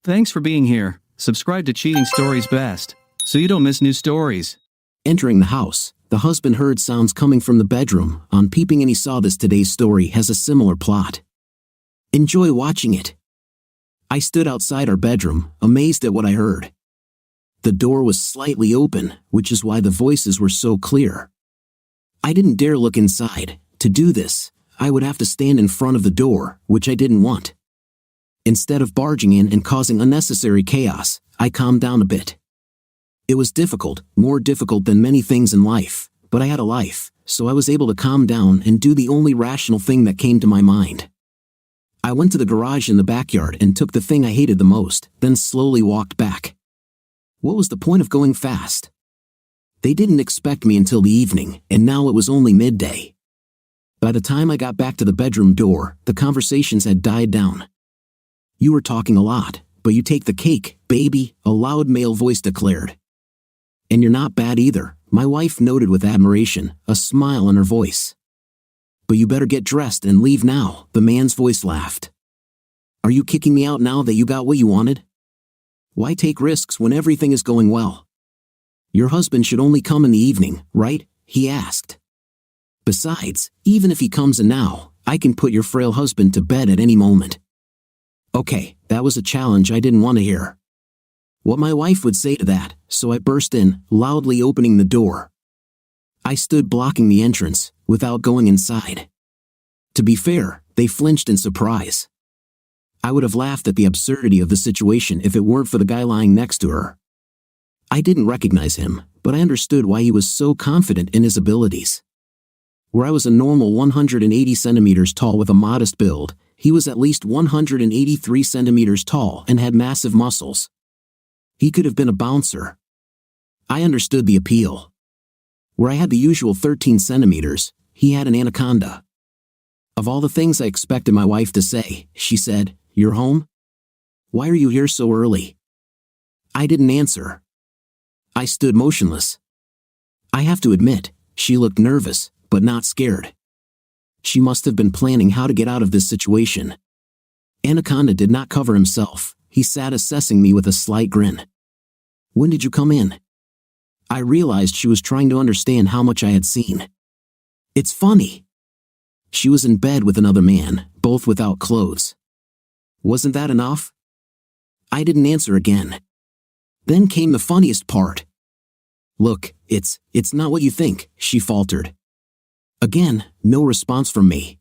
Thanks for being here. Subscribe to Cheating Stories Best, so you don't miss new stories. Entering the house, the husband heard sounds coming from the bedroom. On peeping in, he saw this. Today's story has a similar plot. Enjoy watching it. I stood outside our bedroom, amazed at what I heard. The door was slightly open, which is why the voices were so clear. I didn't dare look inside. To do this, I would have to stand in front of the door, which I didn't want. Instead of barging in and causing unnecessary chaos, I calmed down a bit. It was difficult, more difficult than many things in life, but I had a life, so I was able to calm down and do the only rational thing that came to my mind. I went to the garage in the backyard and took the thing I hated the most, then slowly walked back. What was the point of going fast? They didn't expect me until the evening, and now it was only midday. By the time I got back to the bedroom door, the conversations had died down. "You were talking a lot, but you take the cake, baby," a loud male voice declared. "And you're not bad either," my wife noted with admiration, a smile on her voice. "But you better get dressed and leave now," the man's voice laughed. "Are you kicking me out now that you got what you wanted? Why take risks when everything is going well? Your husband should only come in the evening, right?" he asked. "Besides, even if he comes in now, I can put your frail husband to bed at any moment." Okay, that was a challenge I didn't want to hear. What my wife would say to that, so I burst in, loudly opening the door. I stood blocking the entrance, without going inside. To be fair, they flinched in surprise. I would have laughed at the absurdity of the situation if it weren't for the guy lying next to her. I didn't recognize him, but I understood why he was so confident in his abilities. Where I was a normal 180 centimeters tall with a modest build, he was at least 183 centimeters tall and had massive muscles. He could have been a bouncer. I understood the appeal. Where I had the usual 13 centimeters, he had an anaconda. Of all the things I expected my wife to say, she said, "You're home? Why are you here so early?" I didn't answer. I stood motionless. I have to admit, she looked nervous, but not scared. She must have been planning how to get out of this situation. Anaconda did not cover himself. He sat assessing me with a slight grin. "When did you come in?" I realized she was trying to understand how much I had seen. It's funny. She was in bed with another man, both without clothes. Wasn't that enough? I didn't answer again. Then came the funniest part. "Look, it's not what you think," she faltered. Again, no response from me.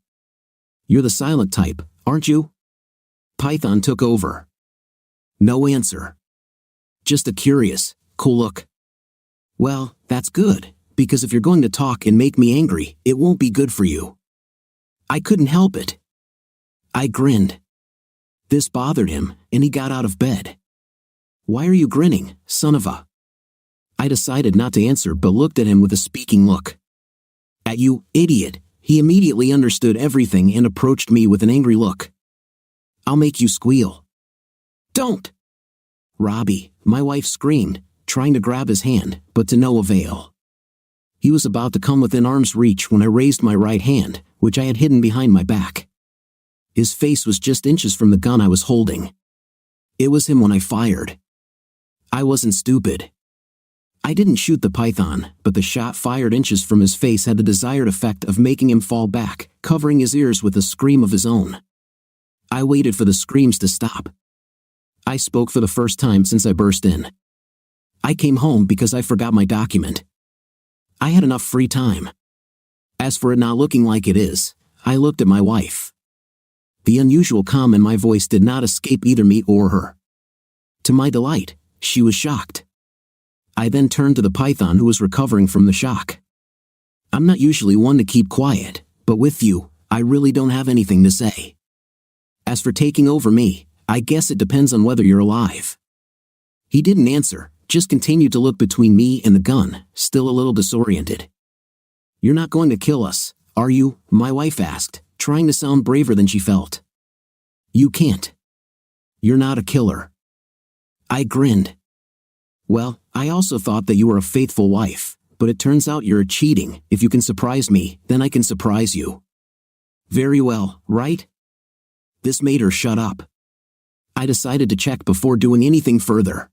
"You're the silent type, aren't you?" Python took over. No answer. Just a curious, cool look. "Well, that's good, because if you're going to talk and make me angry, it won't be good for you." I couldn't help it. I grinned. This bothered him, and he got out of bed. "Why are you grinning, son of a—" I decided not to answer but looked at him with a speaking look. "At you, idiot." He immediately understood everything and approached me with an angry look. "I'll make you squeal." "Don't!" "Robbie," my wife screamed, trying to grab his hand, but to no avail. He was about to come within arm's reach when I raised my right hand, which I had hidden behind my back. His face was just inches from the gun I was holding. It was him when I fired. I wasn't stupid. I didn't shoot the python, but the shot fired inches from his face had the desired effect of making him fall back, covering his ears with a scream of his own. I waited for the screams to stop. I spoke for the first time since I burst in. I came home because I forgot my document. I had enough free time. As for it not looking like it is, I looked at my wife. The unusual calm in my voice did not escape either me or her. To my delight, she was shocked. I then turned to the python who was recovering from the shock. "I'm not usually one to keep quiet, but with you, I really don't have anything to say. As for taking over me, I guess it depends on whether you're alive." He didn't answer, just continued to look between me and the gun, still a little disoriented. "You're not going to kill us, are you?" my wife asked, trying to sound braver than she felt. "You can't. You're not a killer." I grinned. "Well, I also thought that you were a faithful wife, but it turns out you're cheating. If you can surprise me, then I can surprise you." "Very well, right?" This made her shut up. I decided to check before doing anything further.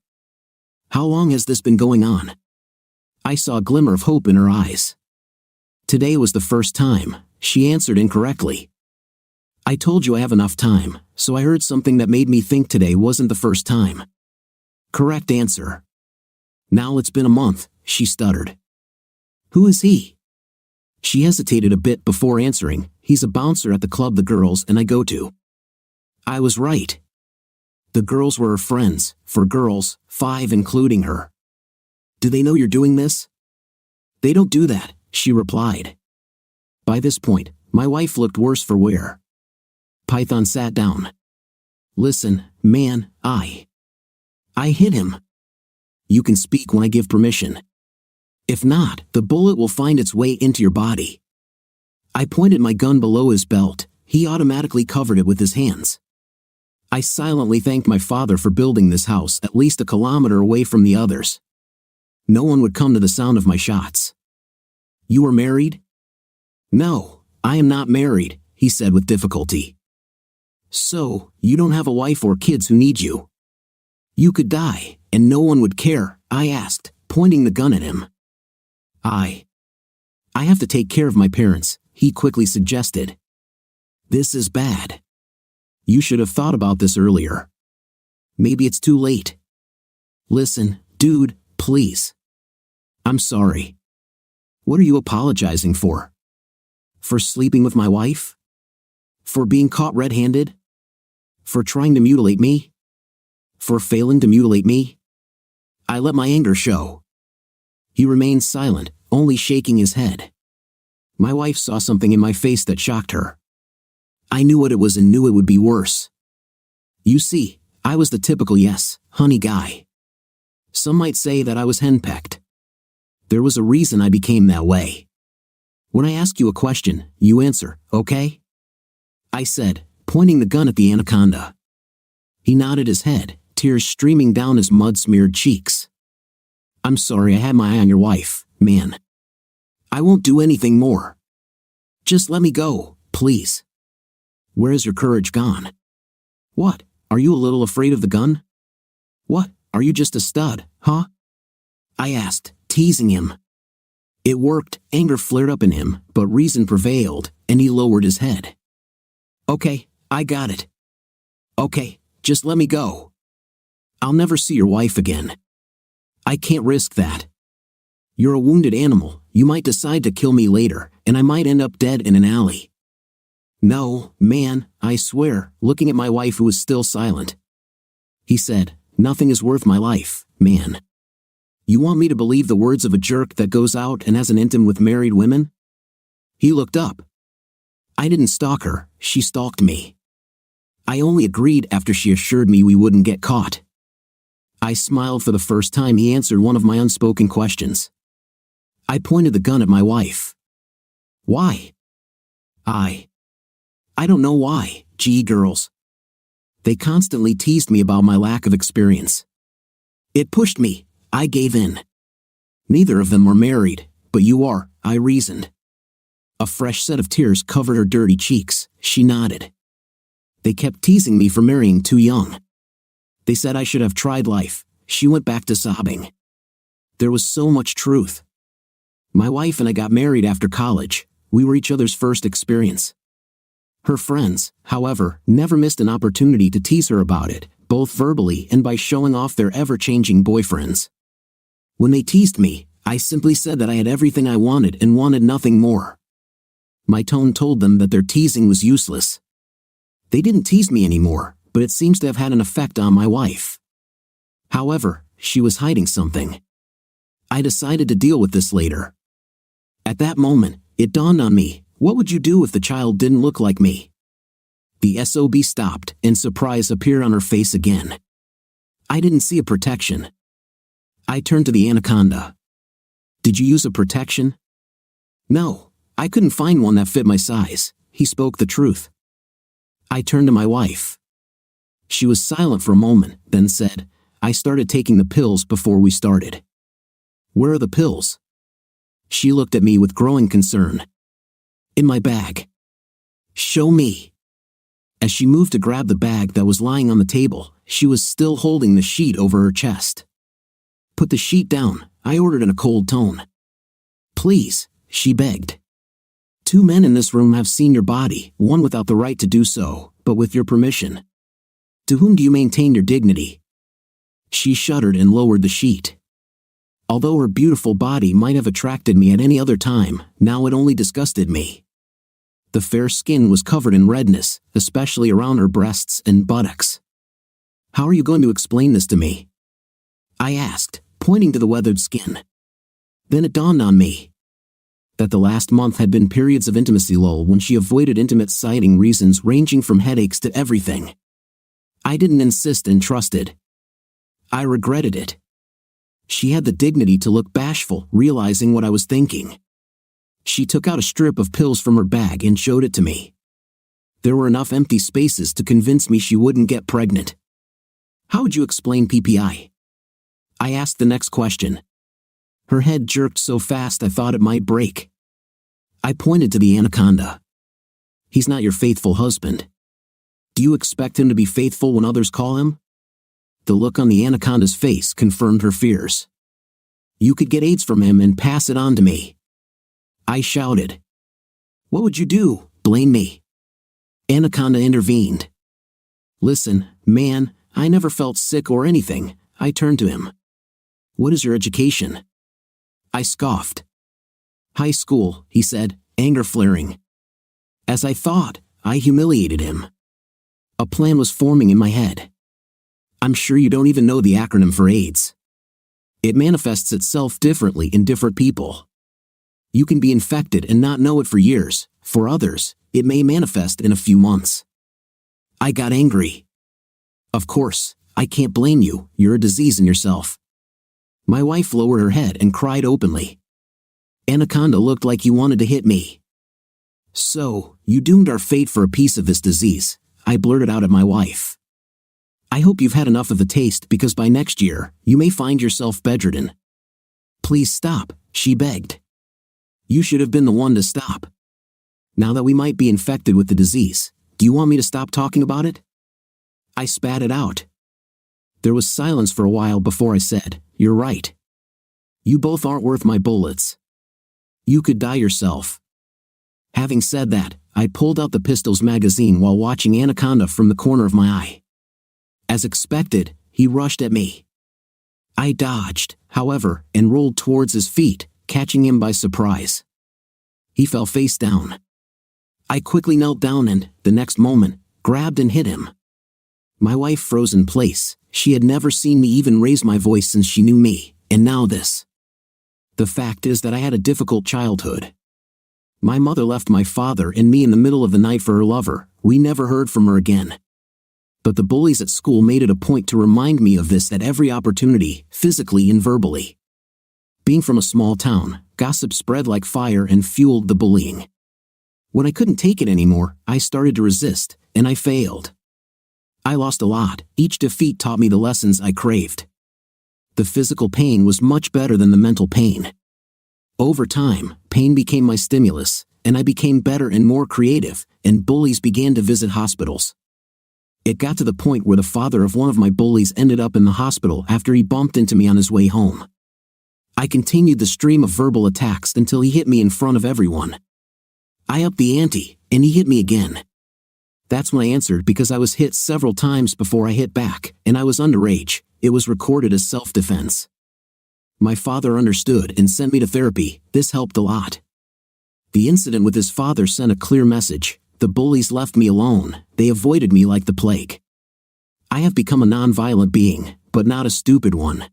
How long has this been going on? I saw a glimmer of hope in her eyes. Today was the first time, she answered incorrectly. I told you I have enough time, so I heard something that made me think today wasn't the first time. Correct answer. Now it's been a month, she stuttered. Who is he? She hesitated a bit before answering. He's a bouncer at the club the girls and I go to. I was right. The girls were her friends, 4 girls, 5 including her. Do they know you're doing this? They don't do that, she replied. By this point, my wife looked worse for wear. Python sat down. Listen, man, I hit him. You can speak when I give permission. If not, the bullet will find its way into your body. I pointed my gun below his belt. He automatically covered it with his hands. I silently thanked my father for building this house at least a kilometer away from the others. No one would come to the sound of my shots. You are married? No, I am not married, he said with difficulty. So, you don't have a wife or kids who need you? You could die, and no one would care, I asked, pointing the gun at him. I have to take care of my parents, he quickly suggested. This is bad. You should have thought about this earlier. Maybe it's too late. Listen, dude, please. I'm sorry. What are you apologizing for? For sleeping with my wife? For being caught red-handed? For trying to mutilate me? For failing to mutilate me? I let my anger show. He remained silent, only shaking his head. My wife saw something in my face that shocked her. I knew what it was and knew it would be worse. You see, I was the typical yes, honey guy. Some might say that I was henpecked. There was a reason I became that way. When I ask you a question, you answer, okay? I said, pointing the gun at the anaconda. He nodded his head, tears streaming down his mud-smeared cheeks. I'm sorry I had my eye on your wife, man. I won't do anything more. Just let me go, please. Where has your courage gone? What, are you a little afraid of the gun? What, are you just a stud, huh? I asked, teasing him. It worked, anger flared up in him, but reason prevailed, and he lowered his head. Okay, I got it. Okay, just let me go. I'll never see your wife again. I can't risk that. You're a wounded animal, you might decide to kill me later, and I might end up dead in an alley. No, man, I swear, looking at my wife who was still silent. He said, nothing is worth my life, man. You want me to believe the words of a jerk that goes out and has an intim with married women? He looked up. I didn't stalk her, she stalked me. I only agreed after she assured me we wouldn't get caught. I smiled for the first time he answered one of my unspoken questions. I pointed the gun at my wife. Why? I don't know why, gee girls. They constantly teased me about my lack of experience. It pushed me, I gave in. Neither of them were married, but you are, I reasoned. A fresh set of tears covered her dirty cheeks, she nodded. They kept teasing me for marrying too young. They said I should have tried life, she went back to sobbing. There was so much truth. My wife and I got married after college, we were each other's first experience. Her friends, however, never missed an opportunity to tease her about it, both verbally and by showing off their ever-changing boyfriends. When they teased me, I simply said that I had everything I wanted and wanted nothing more. My tone told them that their teasing was useless. They didn't tease me anymore, but it seems to have had an effect on my wife. However, she was hiding something. I decided to deal with this later. At that moment, it dawned on me, what would you do if the child didn't look like me? The SOB stopped, and surprise appeared on her face again. I didn't see a protection. I turned to the anaconda. Did you use a protection? No, I couldn't find one that fit my size. He spoke the truth. I turned to my wife. She was silent for a moment, then said, I started taking the pills before we started. Where are the pills? She looked at me with growing concern. In my bag. Show me. As she moved to grab the bag that was lying on the table, she was still holding the sheet over her chest. "Put the sheet down," I ordered in a cold tone. "Please," she begged. "Two men in this room have seen your body, one without the right to do so, but with your permission. To whom do you maintain your dignity?" She shuddered and lowered the sheet. Although her beautiful body might have attracted me at any other time, now it only disgusted me. The fair skin was covered in redness, especially around her breasts and buttocks. "How are you going to explain this to me?" I asked, pointing to the weathered skin. Then it dawned on me that the last month had been periods of intimacy lull when she avoided intimate citing reasons ranging from headaches to everything. I didn't insist and trusted. I regretted it. She had the dignity to look bashful, realizing what I was thinking. She took out a strip of pills from her bag and showed it to me. There were enough empty spaces to convince me she wouldn't get pregnant. "How would you explain PPI?" I asked the next question. Her head jerked so fast I thought it might break. I pointed to the anaconda. "He's not your faithful husband. Do you expect him to be faithful when others call him?" The look on the anaconda's face confirmed her fears. "You could get AIDS from him and pass it on to me." I shouted. "What would you do? Blame me?" Anaconda intervened. "Listen, man, I never felt sick or anything." I turned to him. "What is your education?" I scoffed. "High school," he said, anger flaring. As I thought, I humiliated him. A plan was forming in my head. "I'm sure you don't even know the acronym for AIDS. It manifests itself differently in different people. You can be infected and not know it for years. For others, it may manifest in a few months." I got angry. "Of course, I can't blame you. You're a disease in yourself." My wife lowered her head and cried openly. Anaconda looked like he wanted to hit me. "So, you doomed our fate for a piece of this disease," I blurted out at my wife. "I hope you've had enough of the taste because by next year, you may find yourself bedridden." "Please stop," she begged. "You should have been the one to stop. Now that we might be infected with the disease, do you want me to stop talking about it?" I spat it out. There was silence for a while before I said, "You're right. You both aren't worth my bullets. You could die yourself." Having said that, I pulled out the pistol's magazine while watching Anaconda from the corner of my eye. As expected, he rushed at me. I dodged, however, and rolled towards his feet, catching him by surprise. He fell face down. I quickly knelt down and, the next moment, grabbed and hit him. My wife froze in place. She had never seen me even raise my voice since she knew me, and now this. The fact is that I had a difficult childhood. My mother left my father and me in the middle of the night for her lover. We never heard from her again. But the bullies at school made it a point to remind me of this at every opportunity, physically and verbally. Being from a small town, gossip spread like fire and fueled the bullying. When I couldn't take it anymore, I started to resist, and I failed. I lost a lot. Each defeat taught me the lessons I craved. The physical pain was much better than the mental pain. Over time, pain became my stimulus, and I became better and more creative, and bullies began to visit hospitals. It got to the point where the father of one of my bullies ended up in the hospital after he bumped into me on his way home. I continued the stream of verbal attacks until he hit me in front of everyone. I upped the ante, and he hit me again. That's when I answered because I was hit several times before I hit back, and I was underage. It was recorded as self-defense. My father understood and sent me to therapy. This helped a lot. The incident with his father sent a clear message. The bullies left me alone. They avoided me like the plague. I have become a non-violent being, but not a stupid one.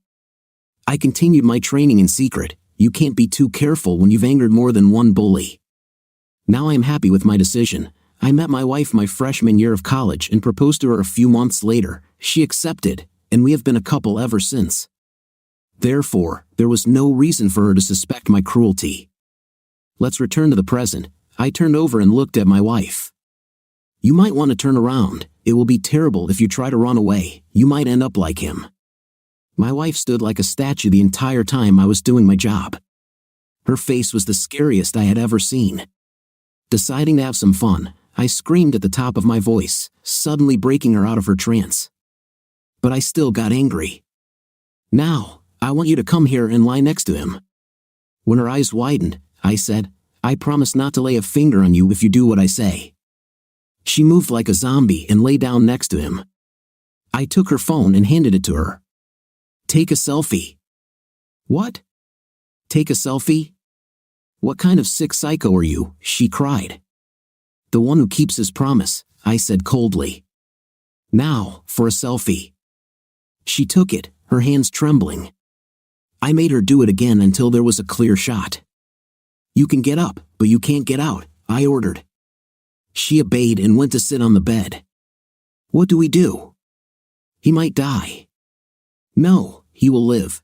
I continued my training in secret. You can't be too careful when you've angered more than one bully. Now I am happy with my decision. I met my wife my freshman year of college and proposed to her a few months later. She accepted, and we have been a couple ever since. Therefore, there was no reason for her to suspect my cruelty. Let's return to the present. I turned over and looked at my wife. "You might want to turn around. It will be terrible if you try to run away. You might end up like him." My wife stood like a statue the entire time I was doing my job. Her face was the scariest I had ever seen. Deciding to have some fun, I screamed at the top of my voice, suddenly breaking her out of her trance. but I still got angry. Now, I want you to come here and lie next to him. When her eyes widened, I said, I promise not to lay a finger on you if you do what I say. She moved like a zombie and lay down next to him. I took her phone and handed it to her. Take a selfie. What? Take a selfie? What kind of sick psycho are you? She cried. The one who keeps his promise, I said coldly. Now, for a selfie. She took it, her hands trembling. I made her do it again until there was a clear shot. You can get up, but you can't get out, I ordered. She obeyed and went to sit on the bed. What do we do? He might die. No, he will live.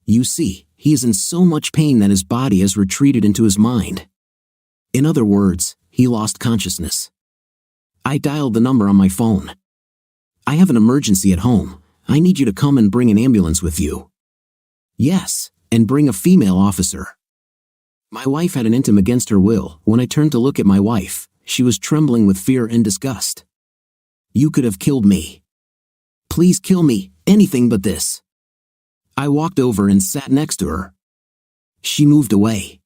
You see, he is in so much pain that his body has retreated into his mind. In other words, he lost consciousness. I dialed the number on my phone. I have an emergency at home. I need you to come and bring an ambulance with you. Yes, and bring a female officer. My wife had an intim against her will. When I turned to look at my wife, she was trembling with fear and disgust. You could have killed me. Please kill me, anything but this. I walked over and sat next to her. She moved away.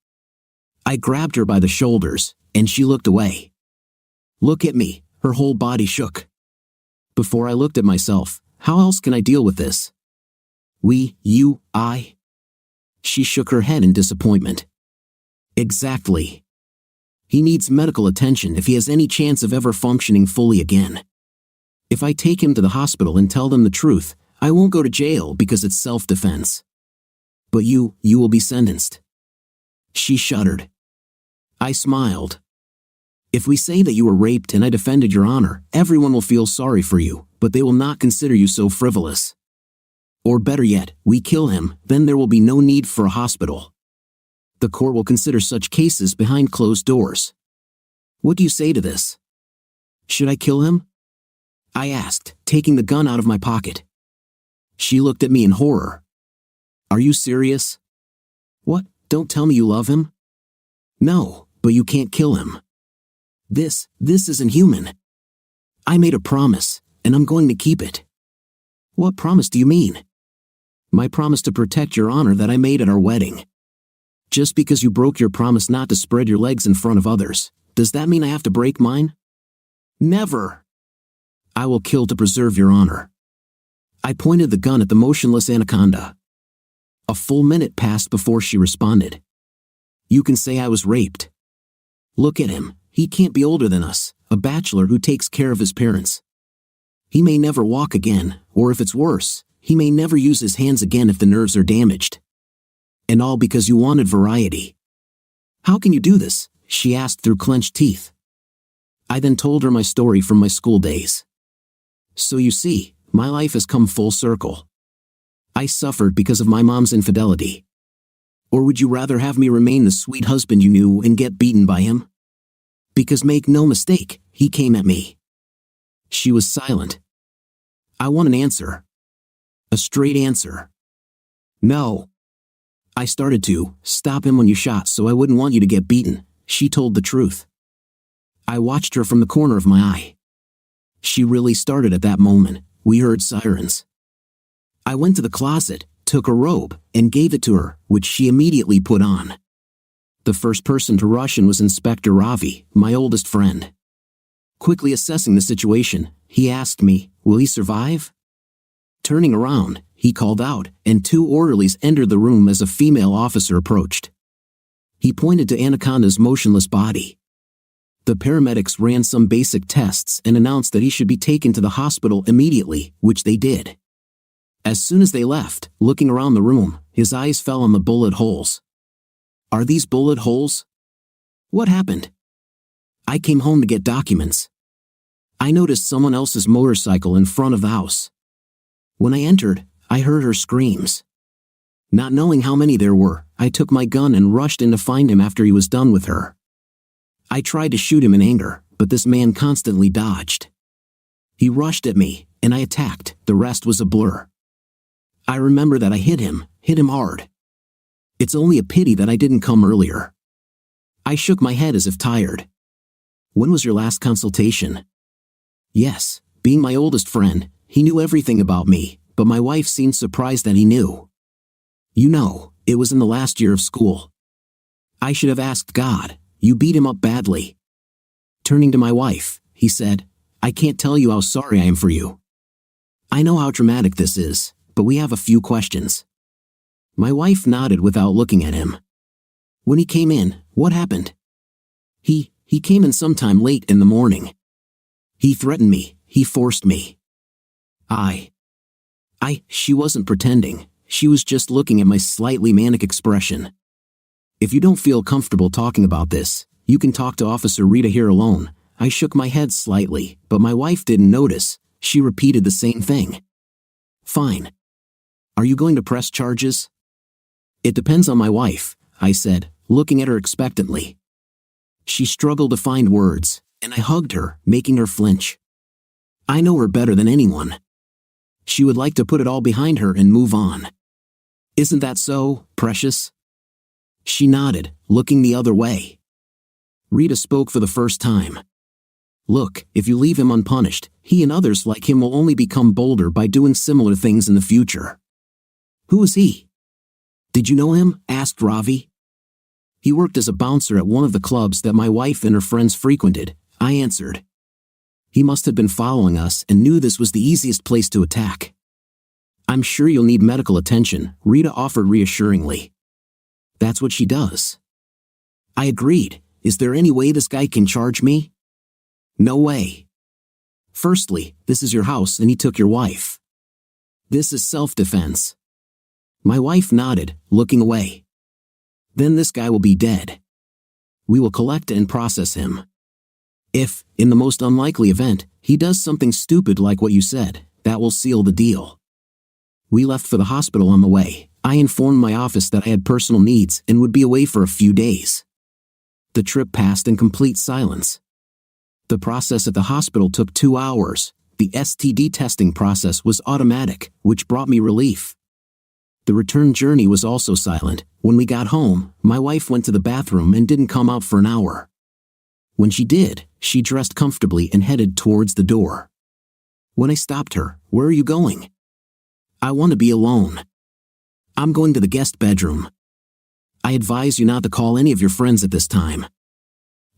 I grabbed her by the shoulders, and she looked away. Look at me, her whole body shook. Before I looked at myself, how else can I deal with this? We, you, I. She shook her head in disappointment. Exactly. He needs medical attention if he has any chance of ever functioning fully again. If I take him to the hospital and tell them the truth, I won't go to jail because it's self-defense. But you will be sentenced. She shuddered. I smiled. If we say that you were raped and I defended your honor, everyone will feel sorry for you, but they will not consider you so frivolous. Or better yet, we kill him, then there will be no need for a hospital. The court will consider such cases behind closed doors. What do you say to this? Should I kill him? I asked, taking the gun out of my pocket. She looked at me in horror. Are you serious? What, don't tell me you love him? No, but you can't kill him. This isn't human. I made a promise, and I'm going to keep it. What promise do you mean? My promise to protect your honor that I made at our wedding. Just because you broke your promise not to spread your legs in front of others, does that mean I have to break mine? Never. I will kill to preserve your honor. I pointed the gun at the motionless anaconda. A full minute passed before she responded. You can say I was raped. Look at him, he can't be older than us, a bachelor who takes care of his parents. He may never walk again, or if it's worse, he may never use his hands again if the nerves are damaged. And all because you wanted variety. How can you do this? She asked through clenched teeth. I then told her my story from my school days. So you see, my life has come full circle. I suffered because of my mom's infidelity. Or would you rather have me remain the sweet husband you knew and get beaten by him? Because make no mistake, he came at me. She was silent. I want an answer. A straight answer. No. I started to stop him when you shot so I wouldn't want you to get beaten. She told the truth. I watched her from the corner of my eye. She really started at that moment. We heard sirens. I went to the closet, took a robe, and gave it to her, which she immediately put on. The first person to rush in was Inspector Ravi, my oldest friend. Quickly assessing the situation, he asked me, will he survive? Turning around, he called out, and 2 orderlies entered the room as a female officer approached. He pointed to Anaconda's motionless body. The paramedics ran some basic tests and announced that he should be taken to the hospital immediately, which they did. As soon as they left, looking around the room, his eyes fell on the bullet holes. Are these bullet holes? What happened? I came home to get documents. I noticed someone else's motorcycle in front of the house. When I entered, I heard her screams. Not knowing how many there were, I took my gun and rushed in to find him after he was done with her. I tried to shoot him in anger, but this man constantly dodged. He rushed at me, and I attacked. The rest was a blur. I remember that I hit him hard. It's only a pity that I didn't come earlier. I shook my head as if tired. When was your last consultation? Yes, being my oldest friend, he knew everything about me, but my wife seemed surprised that he knew. You know, it was in the last year of school. I should have asked God. You beat him up badly. Turning to my wife, he said, I can't tell you how sorry I am for you. I know how dramatic this is, but we have a few questions. My wife nodded without looking at him. When he came in, what happened? He came in sometime late in the morning. He threatened me, he forced me. She wasn't pretending, she was just looking at my slightly manic expression. If you don't feel comfortable talking about this, you can talk to Officer Rita here alone. I shook my head slightly, but my wife didn't notice. She repeated the same thing. Fine. Are you going to press charges? It depends on my wife, I said, looking at her expectantly. She struggled to find words, and I hugged her, making her flinch. I know her better than anyone. She would like to put it all behind her and move on. Isn't that so, precious? She nodded, looking the other way. Rita spoke for the first time. Look, if you leave him unpunished, he and others like him will only become bolder by doing similar things in the future. Who is he? Did you know him? Asked Ravi. He worked as a bouncer at one of the clubs that my wife and her friends frequented, I answered. He must have been following us and knew this was the easiest place to attack. I'm sure you'll need medical attention, Rita offered reassuringly. That's what she does. I agreed. Is there any way this guy can charge me? No way. Firstly, this is your house and he took your wife. This is self-defense. My wife nodded, looking away. Then this guy will be dead. We will collect and process him. If, in the most unlikely event, he does something stupid like what you said, that will seal the deal. We left for the hospital on the way. I informed my office that I had personal needs and would be away for a few days. The trip passed in complete silence. The process at the hospital took 2 hours. The STD testing process was automatic, which brought me relief. The return journey was also silent. When we got home, my wife went to the bathroom and didn't come out for an hour. When she did, she dressed comfortably and headed towards the door. When I stopped her, "Where are you going?" "I want to be alone." "I'm going to the guest bedroom." "I advise you not to call any of your friends at this time.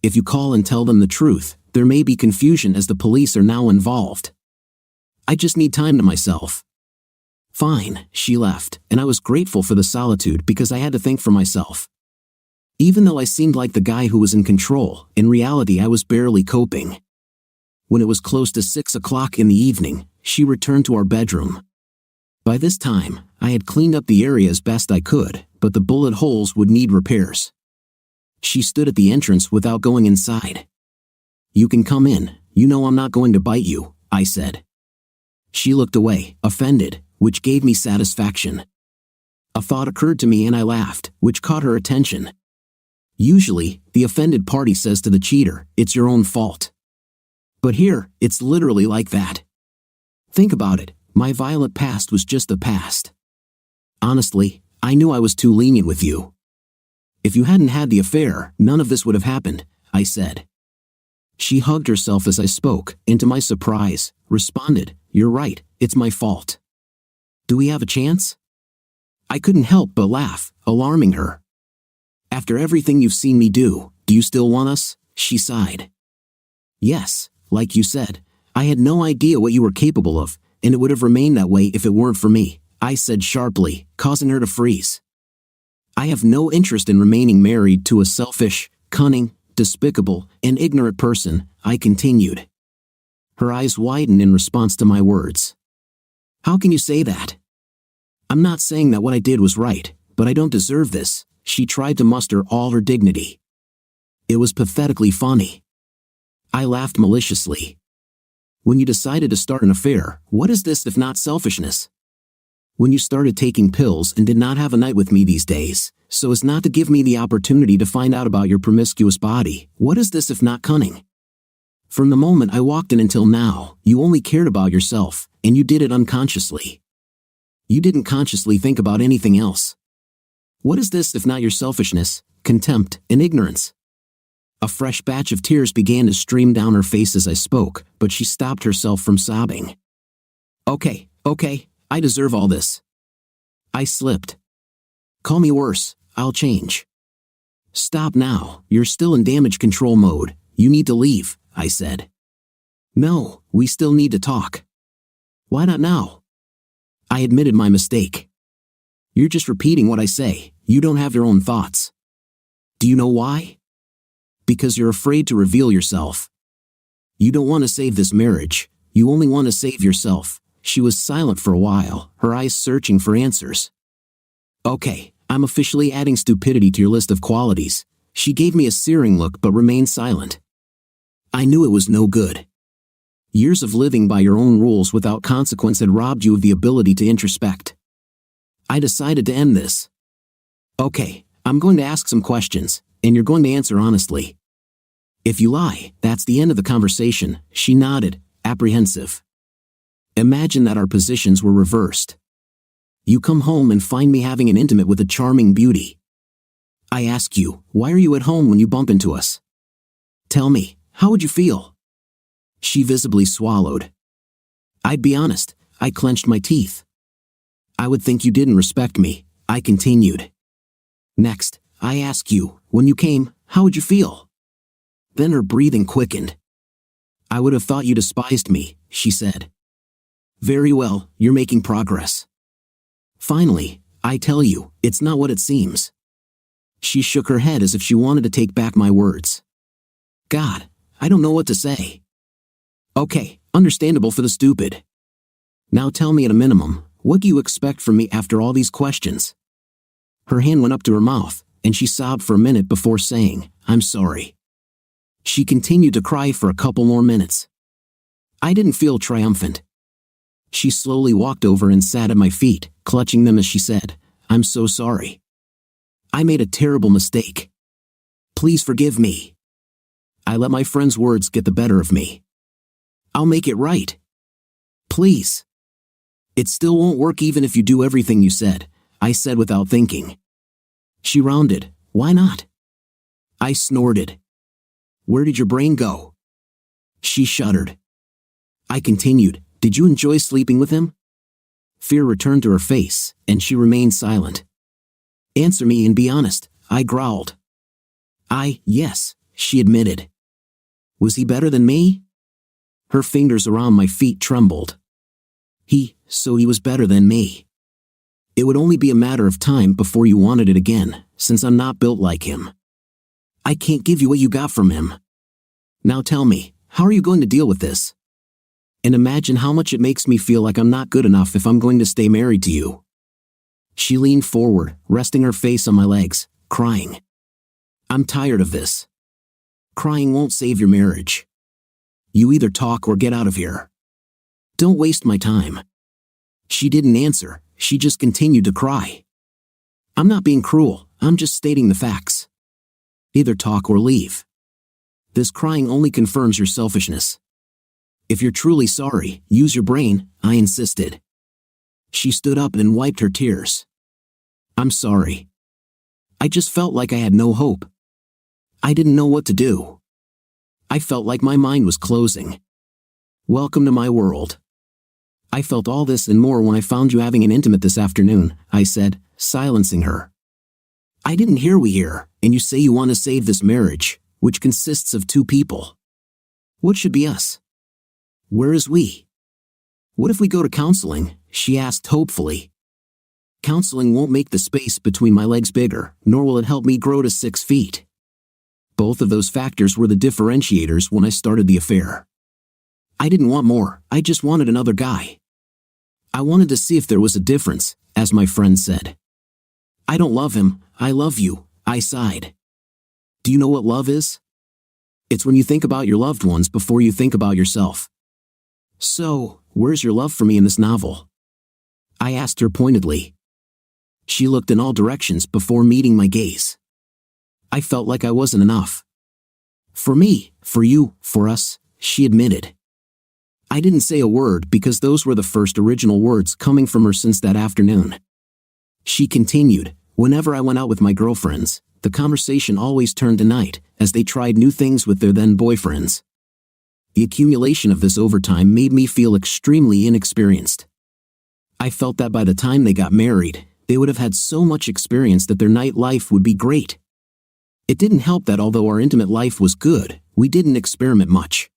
If you call and tell them the truth, there may be confusion as the police are now involved. I just need time to myself." Fine, she left, and I was grateful for the solitude because I had to think for myself. Even though I seemed like the guy who was in control, in reality I was barely coping. When it was close to 6 o'clock in the evening, she returned to our bedroom. By this time, I had cleaned up the area as best I could, but the bullet holes would need repairs. She stood at the entrance without going inside. "You can come in, you know I'm not going to bite you," I said. She looked away, offended, which gave me satisfaction. A thought occurred to me and I laughed, which caught her attention. Usually, the offended party says to the cheater, "It's your own fault." But here, it's literally like that. Think about it, my violent past was just the past. Honestly, I knew I was too lenient with you. If you hadn't had the affair, none of this would have happened, I said. She hugged herself as I spoke, and to my surprise, responded, "You're right, it's my fault. Do we have a chance?" I couldn't help but laugh, alarming her. "After everything you've seen me do you still want us?" she sighed. "Yes, like you said, I had no idea what you were capable of, and it would have remained that way if it weren't for me," I said sharply, causing her to freeze. "I have no interest in remaining married to a selfish, cunning, despicable, and ignorant person," I continued. Her eyes widened in response to my words. "How can you say that?" "I'm not saying that what I did was right, but I don't deserve this," she tried to muster all her dignity. It was pathetically funny. I laughed maliciously. "When you decided to start an affair, what is this if not selfishness? When you started taking pills and did not have a night with me these days, so as not to give me the opportunity to find out about your promiscuous body, what is this if not cunning? From the moment I walked in until now, you only cared about yourself, and you did it unconsciously. You didn't consciously think about anything else. What is this if not your selfishness, contempt, and ignorance?" A fresh batch of tears began to stream down her face as I spoke, but she stopped herself from sobbing. Okay, I deserve all this. I slipped. Call me worse, I'll change. Stop now, you're still in damage control mode, you need to leave, I said. No, we still need to talk. Why not now? I admitted my mistake. You're just repeating what I say, you don't have your own thoughts. Do you know why? Because you're afraid to reveal yourself. You don't want to save this marriage, you only want to save yourself. She was silent for a while, her eyes searching for answers. Okay, I'm officially adding stupidity to your list of qualities. She gave me a searing look but remained silent. I knew it was no good. Years of living by your own rules without consequence had robbed you of the ability to introspect. I decided to end this. Okay, I'm going to ask some questions, and you're going to answer honestly. If you lie, that's the end of the conversation, she nodded, apprehensive. Imagine that our positions were reversed. You come home and find me having an intimate with a charming beauty. I ask you, why are you at home when you bump into us? Tell me, how would you feel? She visibly swallowed. I'd be honest, I clenched my teeth. I would think you didn't respect me, I continued. Next, I ask you, when you came, how would you feel? Then her breathing quickened. I would have thought you despised me, she said. Very well, you're making progress. Finally, I tell you, it's not what it seems. She shook her head as if she wanted to take back my words. God, I don't know what to say. Okay, understandable for the stupid. Now tell me at a minimum, what do you expect from me after all these questions? Her hand went up to her mouth, and she sobbed for a minute before saying, I'm sorry. She continued to cry for a couple more minutes. I didn't feel triumphant. She slowly walked over and sat at my feet, clutching them as she said, I'm so sorry. I made a terrible mistake. Please forgive me. I let my friend's words get the better of me. I'll make it right. Please. It still won't work even if you do everything you said, I said without thinking. She rounded, why not? I snorted. Where did your brain go? She shuddered. I continued, did you enjoy sleeping with him? Fear returned to her face, and she remained silent. Answer me and be honest, I growled. Yes, she admitted. Was he better than me? Her fingers around my feet trembled. So he was better than me. It would only be a matter of time before you wanted it again, since I'm not built like him. I can't give you what you got from him. Now tell me, how are you going to deal with this? And imagine how much it makes me feel like I'm not good enough if I'm going to stay married to you. She leaned forward, resting her face on my legs, crying. I'm tired of this. Crying won't save your marriage. You either talk or get out of here. Don't waste my time. She didn't answer, she just continued to cry. I'm not being cruel, I'm just stating the facts. Either talk or leave. This crying only confirms your selfishness. If you're truly sorry, use your brain, I insisted. She stood up and wiped her tears. I'm sorry. I just felt like I had no hope. I didn't know what to do. I felt like my mind was closing. Welcome to my world. I felt all this and more when I found you having an intimate this afternoon, I said, silencing her. I didn't hear we hear, and you say you want to save this marriage, which consists of two people. What should be us? Where is we? What if we go to counseling? She asked hopefully. Counseling won't make the space between my legs bigger, nor will it help me grow to 6 feet. Both of those factors were the differentiators when I started the affair. I didn't want more, I just wanted another guy. I wanted to see if there was a difference, as my friend said. I don't love him, I love you, I sighed. Do you know what love is? It's when you think about your loved ones before you think about yourself. So, where's your love for me in this novel? I asked her pointedly. She looked in all directions before meeting my gaze. I felt like I wasn't enough. For me, for you, for us, she admitted. I didn't say a word because those were the first original words coming from her since that afternoon. She continued, whenever I went out with my girlfriends, the conversation always turned to night, as they tried new things with their then boyfriends. The accumulation of this overtime made me feel extremely inexperienced. I felt that by the time they got married, they would have had so much experience that their night life would be great. It didn't help that although our intimate life was good, we didn't experiment much.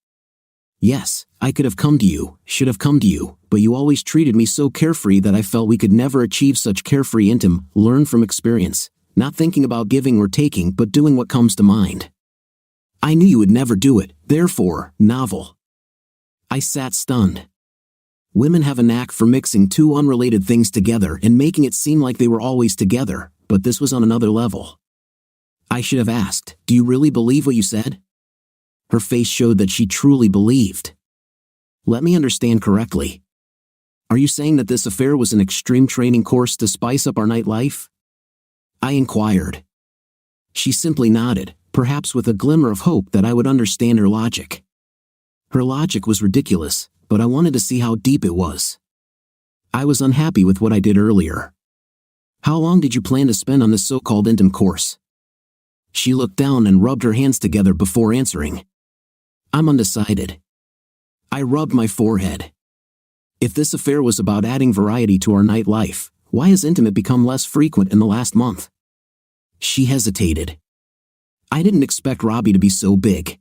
Yes, I could have come to you, should have come to you, but you always treated me so carefree that I felt we could never achieve such carefree intim, learn from experience, not thinking about giving or taking but doing what comes to mind. I knew you would never do it, therefore, novel. I sat stunned. Women have a knack for mixing two unrelated things together and making it seem like they were always together, but this was on another level. I should have asked, do you really believe what you said? Her face showed that she truly believed. Let me understand correctly. Are you saying that this affair was an extreme training course to spice up our night life? I inquired. She simply nodded, perhaps with a glimmer of hope that I would understand her logic. Her logic was ridiculous, but I wanted to see how deep it was. I was unhappy with what I did earlier. How long did you plan to spend on this so-called intim course? She looked down and rubbed her hands together before answering. I'm undecided. I rubbed my forehead. If this affair was about adding variety to our night life, why has intimate become less frequent in the last month? She hesitated. I didn't expect Robbie to be so big.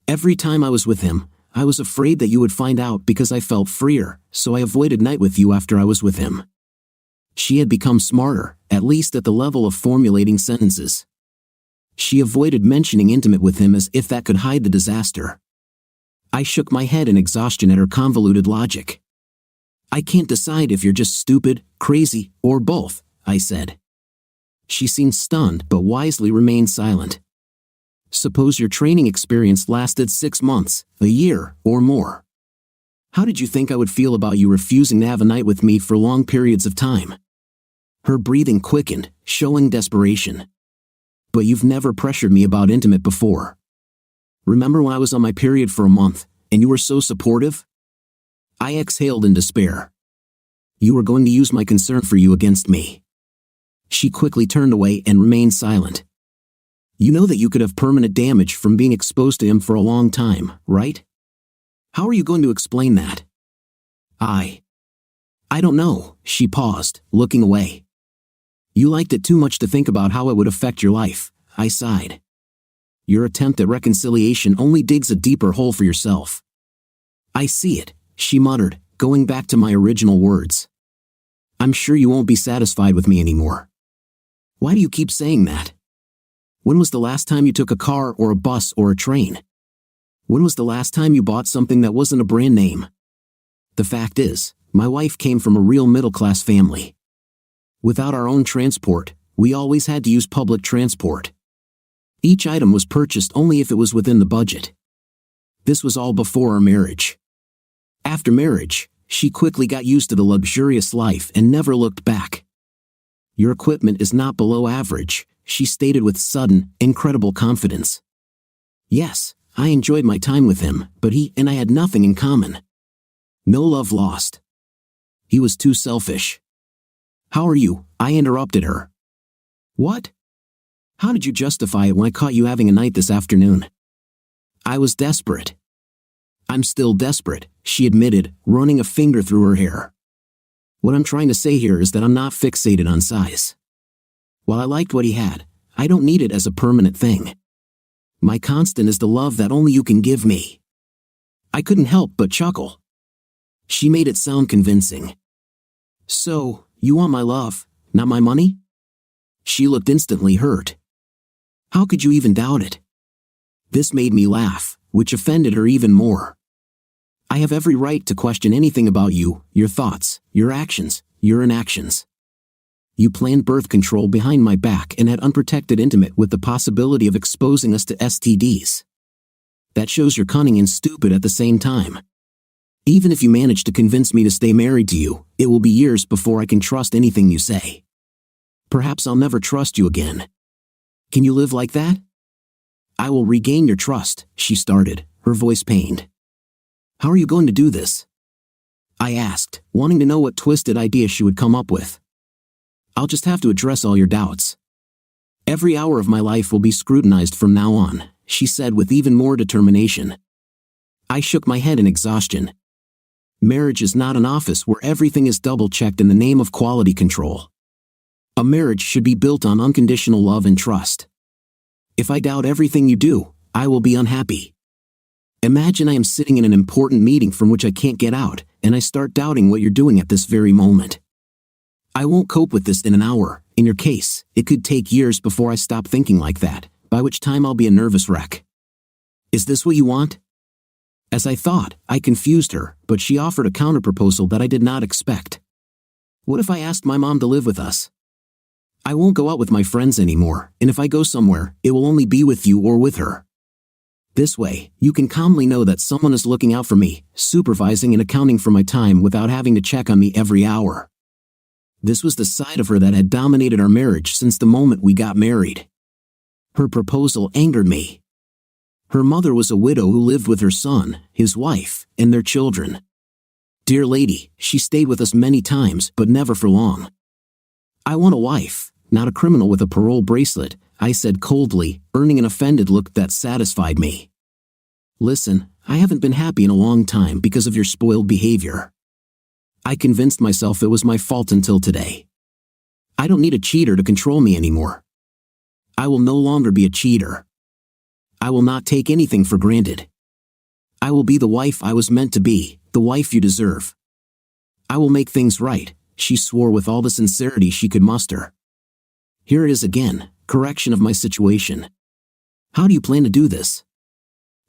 Every time I was with him, I was afraid that you would find out because I felt freer, so I avoided night with you after I was with him. She had become smarter, at least at the level of formulating sentences. She avoided mentioning intimate with him as if that could hide the disaster. I shook my head in exhaustion at her convoluted logic. I can't decide if you're just stupid, crazy, or both, I said. She seemed stunned but wisely remained silent. Suppose your training experience lasted 6 months, a year, or more. How did you think I would feel about you refusing to have a night with me for long periods of time? Her breathing quickened, showing desperation. But you've never pressured me about intimate before. Remember when I was on my period for a month, and you were so supportive? I exhaled in despair. You were going to use my concern for you against me. She quickly turned away and remained silent. You know that you could have permanent damage from being exposed to him for a long time, right? How are you going to explain that? I don't know, she paused, looking away. You liked it too much to think about how it would affect your life, I sighed. Your attempt at reconciliation only digs a deeper hole for yourself. I see it, she muttered, going back to my original words. I'm sure you won't be satisfied with me anymore. Why do you keep saying that? When was the last time you took a car or a bus or a train? When was the last time you bought something that wasn't a brand name? The fact is, my wife came from a real middle-class family. Without our own transport, we always had to use public transport. Each item was purchased only if it was within the budget. This was all before our marriage. After marriage, she quickly got used to the luxurious life and never looked back. Your equipment is not below average, she stated with sudden, incredible confidence. Yes, I enjoyed my time with him, but he and I had nothing in common. No love lost. He was too selfish. How are you? I interrupted her. What? How did you justify it when I caught you having a night this afternoon? I was desperate. I'm still desperate, she admitted, running a finger through her hair. What I'm trying to say here is that I'm not fixated on size. While I liked what he had, I don't need it as a permanent thing. My constant is the love that only you can give me. I couldn't help but chuckle. She made it sound convincing. So, you want my love, not my money? She looked instantly hurt. How could you even doubt it? This made me laugh, which offended her even more. I have every right to question anything about you, your thoughts, your actions, your inactions. You planned birth control behind my back and had unprotected intimate with the possibility of exposing us to STDs. That shows you're cunning and stupid at the same time. Even if you manage to convince me to stay married to you, it will be years before I can trust anything you say. Perhaps I'll never trust you again. Can you live like that? I will regain your trust, she started, her voice pained. How are you going to do this? I asked, wanting to know what twisted idea she would come up with. I'll just have to address all your doubts. Every hour of my life will be scrutinized from now on, she said with even more determination. I shook my head in exhaustion. Marriage is not an office where everything is double-checked in the name of quality control. A marriage should be built on unconditional love and trust. If I doubt everything you do, I will be unhappy. Imagine I am sitting in an important meeting from which I can't get out, and I start doubting what you're doing at this very moment. I won't cope with this in an hour. In your case, it could take years before I stop thinking like that, by which time I'll be a nervous wreck. Is this what you want? As I thought, I confused her, but she offered a counterproposal that I did not expect. What if I asked my mom to live with us? I won't go out with my friends anymore, and if I go somewhere, it will only be with you or with her. This way, you can calmly know that someone is looking out for me, supervising and accounting for my time without having to check on me every hour. This was the side of her that had dominated our marriage since the moment we got married. Her proposal angered me. Her mother was a widow who lived with her son, his wife, and their children. Dear lady, she stayed with us many times, but never for long. I want a wife, not a criminal with a parole bracelet, I said coldly, earning an offended look that satisfied me. Listen, I haven't been happy in a long time because of your spoiled behavior. I convinced myself it was my fault until today. I don't need a cheater to control me anymore. I will no longer be a cheater. I will not take anything for granted. I will be the wife I was meant to be, the wife you deserve. I will make things right, she swore with all the sincerity she could muster. Here it is again, correction of my situation. How do you plan to do this?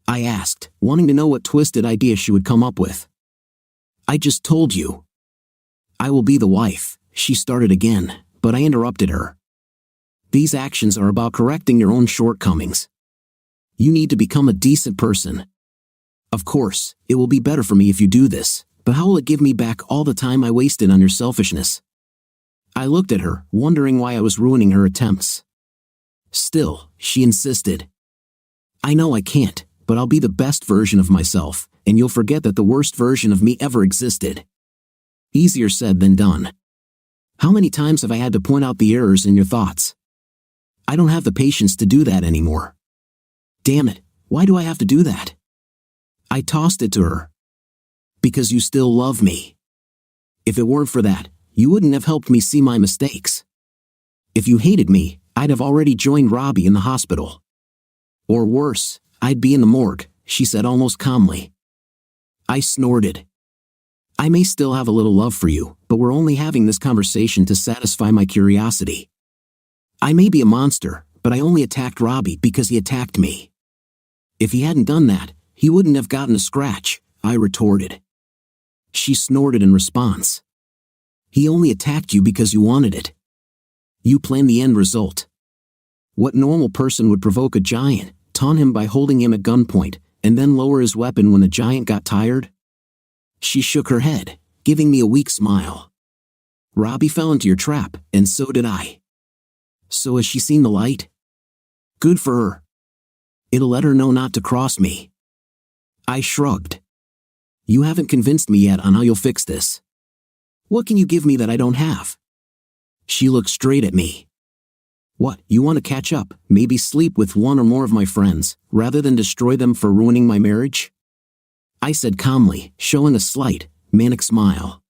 I asked, wanting to know what twisted idea she would come up with. I just told you. I will be the wife, she started again, but I interrupted her. These actions are about correcting your own shortcomings. You need to become a decent person. Of course, it will be better for me if you do this, but how will it give me back all the time I wasted on your selfishness? I looked at her, wondering why I was ruining her attempts. Still, she insisted. I know I can't, but I'll be the best version of myself, and you'll forget that the worst version of me ever existed. Easier said than done. How many times have I had to point out the errors in your thoughts? I don't have the patience to do that anymore. Damn it, why do I have to do that? I tossed it to her. Because you still love me. If it weren't for that, you wouldn't have helped me see my mistakes. If you hated me, I'd have already joined Robbie in the hospital. Or worse, I'd be in the morgue, she said almost calmly. I snorted. I may still have a little love for you, but we're only having this conversation to satisfy my curiosity. I may be a monster, but I only attacked Robbie because he attacked me. If he hadn't done that, he wouldn't have gotten a scratch, I retorted. She snorted in response. He only attacked you because you wanted it. You planned the end result. What normal person would provoke a giant, taunt him by holding him at gunpoint, and then lower his weapon when the giant got tired? She shook her head, giving me a weak smile. Robbie fell into your trap, and so did I. So has she seen the light? Good for her. It'll let her know not to cross me. I shrugged. You haven't convinced me yet on how you'll fix this. What can you give me that I don't have? She looked straight at me. What, you want to catch up, maybe sleep with one or more of my friends, rather than destroy them for ruining my marriage? I said calmly, showing a slight, manic smile.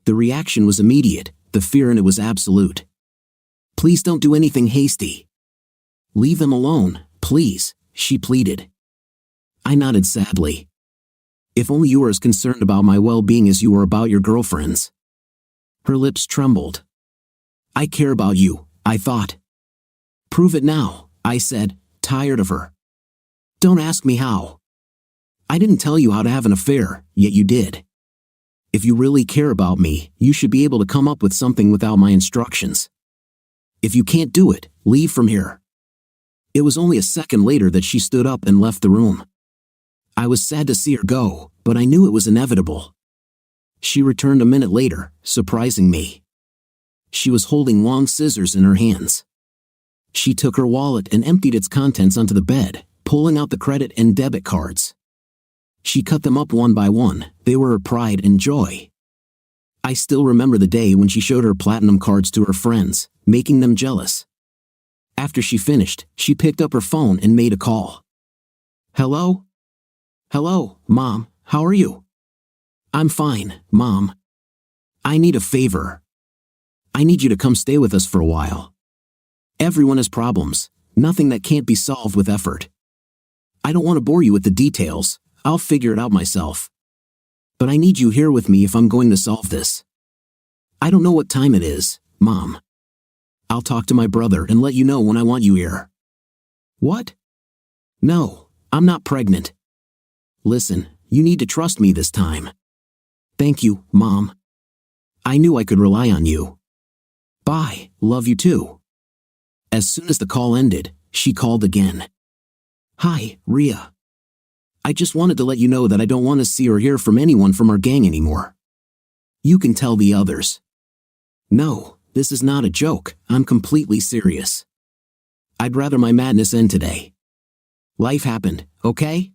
The reaction was immediate, the fear in it was absolute. Please don't do anything hasty. Leave them alone, please, she pleaded. I nodded sadly. If only you were as concerned about my well-being as you were about your girlfriend's. Her lips trembled. I care about you, I thought. Prove it now, I said, tired of her. Don't ask me how. I didn't tell you how to have an affair, yet you did. If you really care about me, you should be able to come up with something without my instructions. If you can't do it, leave from here. It was only a second later that she stood up and left the room. I was sad to see her go, but I knew it was inevitable. She returned a minute later, surprising me. She was holding long scissors in her hands. She took her wallet and emptied its contents onto the bed, pulling out the credit and debit cards. She cut them up one by one, they were her pride and joy. I still remember the day when she showed her platinum cards to her friends, making them jealous. After she finished, she picked up her phone and made a call. Hello? Hello, Mom, how are you? I'm fine, Mom. I need a favor. I need you to come stay with us for a while. Everyone has problems, nothing that can't be solved with effort. I don't want to bore you with the details, I'll figure it out myself. But I need you here with me if I'm going to solve this. I don't know what time it is, Mom. I'll talk to my brother and let you know when I want you here. What? No, I'm not pregnant. Listen, you need to trust me this time. Thank you, Mom. I knew I could rely on you. Bye, love you too. As soon as the call ended, she called again. Hi, Rhea. I just wanted to let you know that I don't want to see or hear from anyone from our gang anymore. You can tell the others. No, this is not a joke, I'm completely serious. I'd rather my madness end today. Life happened, okay?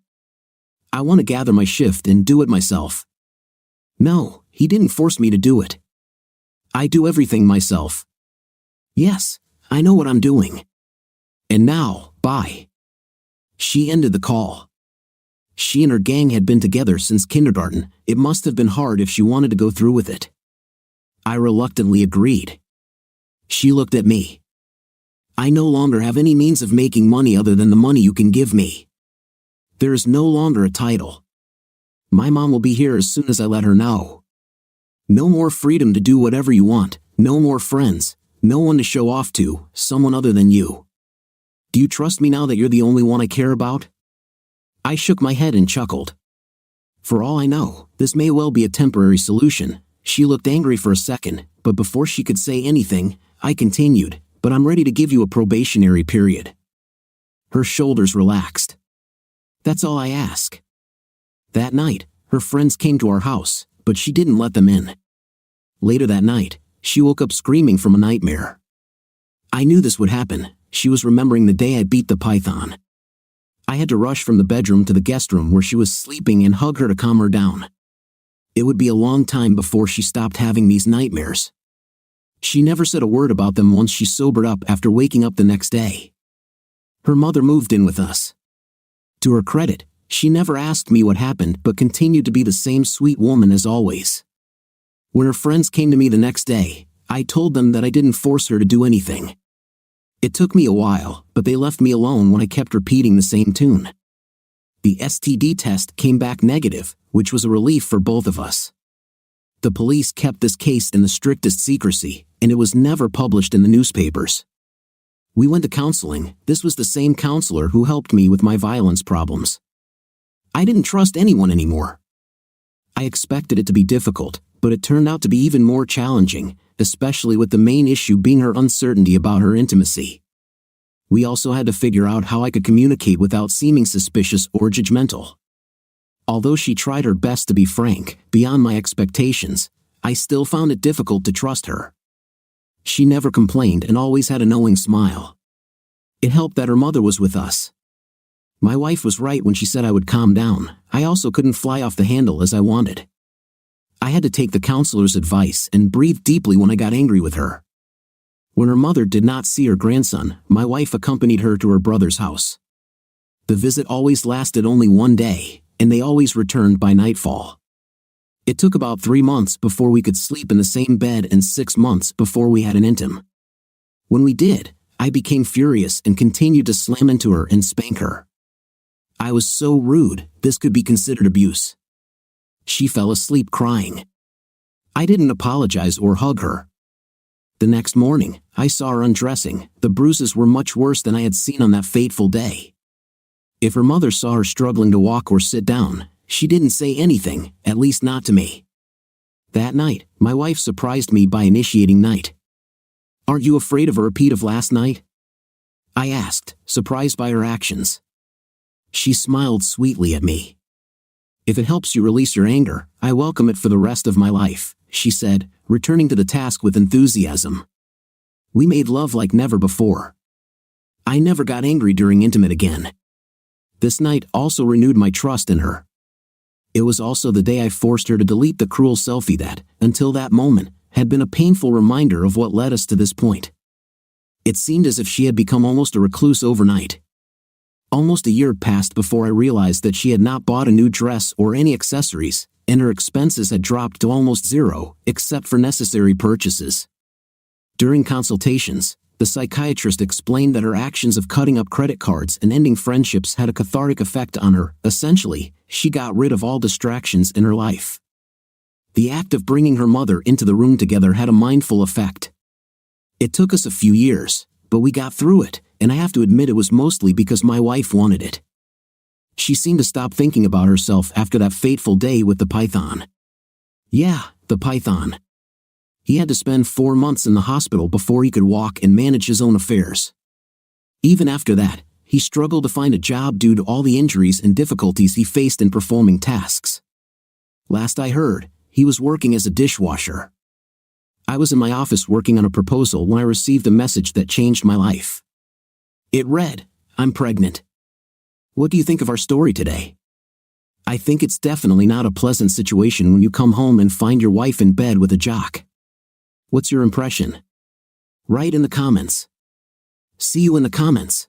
I want to gather my shift and do it myself. No, he didn't force me to do it. I do everything myself. Yes, I know what I'm doing. And now, bye. She ended the call. She and her gang had been together since kindergarten. It must have been hard if she wanted to go through with it. I reluctantly agreed. She looked at me. I no longer have any means of making money other than the money you can give me. There is no longer a title. My mom will be here as soon as I let her know. No more freedom to do whatever you want, no more friends, no one to show off to, someone other than you. Do you trust me now that you're the only one I care about? I shook my head and chuckled. For all I know, this may well be a temporary solution. She looked angry for a second, but before she could say anything, I continued, but I'm ready to give you a probationary period. Her shoulders relaxed. That's all I ask. That night, her friends came to our house, but she didn't let them in. Later that night, she woke up screaming from a nightmare. I knew this would happen. She was remembering the day I beat the python. I had to rush from the bedroom to the guest room where she was sleeping and hug her to calm her down. It would be a long time before she stopped having these nightmares. She never said a word about them once she sobered up after waking up the next day. Her mother moved in with us. To her credit, she never asked me what happened but continued to be the same sweet woman as always. When her friends came to me the next day, I told them that I didn't force her to do anything. It took me a while, but they left me alone when I kept repeating the same tune. The STD test came back negative, which was a relief for both of us. The police kept this case in the strictest secrecy, and it was never published in the newspapers. We went to counseling. This was the same counselor who helped me with my violence problems. I didn't trust anyone anymore. I expected it to be difficult, but it turned out to be even more challenging, especially with the main issue being her uncertainty about her intimacy. We also had to figure out how I could communicate without seeming suspicious or judgmental. Although she tried her best to be frank, beyond my expectations, I still found it difficult to trust her. She never complained and always had a knowing smile. It helped that her mother was with us. My wife was right when she said I would calm down. I also couldn't fly off the handle as I wanted. I had to take the counselor's advice and breathe deeply when I got angry with her. When her mother did not see her grandson, my wife accompanied her to her brother's house. The visit always lasted only one day, and they always returned by nightfall. It took about 3 months before we could sleep in the same bed and 6 months before we had an intim. When we did, I became furious and continued to slam into her and spank her. I was so rude, this could be considered abuse. She fell asleep crying. I didn't apologize or hug her. The next morning, I saw her undressing. The bruises were much worse than I had seen on that fateful day. If her mother saw her struggling to walk or sit down, she didn't say anything, at least not to me. That night, my wife surprised me by initiating night. "Aren't you afraid of a repeat of last night?" I asked, surprised by her actions. She smiled sweetly at me. "If it helps you release your anger, I welcome it for the rest of my life," she said, returning to the task with enthusiasm. We made love like never before. I never got angry during intimate again. This night also renewed my trust in her. It was also the day I forced her to delete the cruel selfie that, until that moment, had been a painful reminder of what led us to this point. It seemed as if she had become almost a recluse overnight. Almost a year passed before I realized that she had not bought a new dress or any accessories, and her expenses had dropped to almost zero, except for necessary purchases. During consultations, the psychiatrist explained that her actions of cutting up credit cards and ending friendships had a cathartic effect on her. Essentially, she got rid of all distractions in her life. The act of bringing her mother into the room together had a mindful effect. It took us a few years, but we got through it, and I have to admit it was mostly because my wife wanted it. She seemed to stop thinking about herself after that fateful day with the python. Yeah, the python. He had to spend 4 months in the hospital before he could walk and manage his own affairs. Even after that, he struggled to find a job due to all the injuries and difficulties he faced in performing tasks. Last I heard, he was working as a dishwasher. I was in my office working on a proposal when I received a message that changed my life. It read, "I'm pregnant." What do you think of our story today? I think it's definitely not a pleasant situation when you come home and find your wife in bed with a jock. What's your impression? Write in the comments. See you in the comments.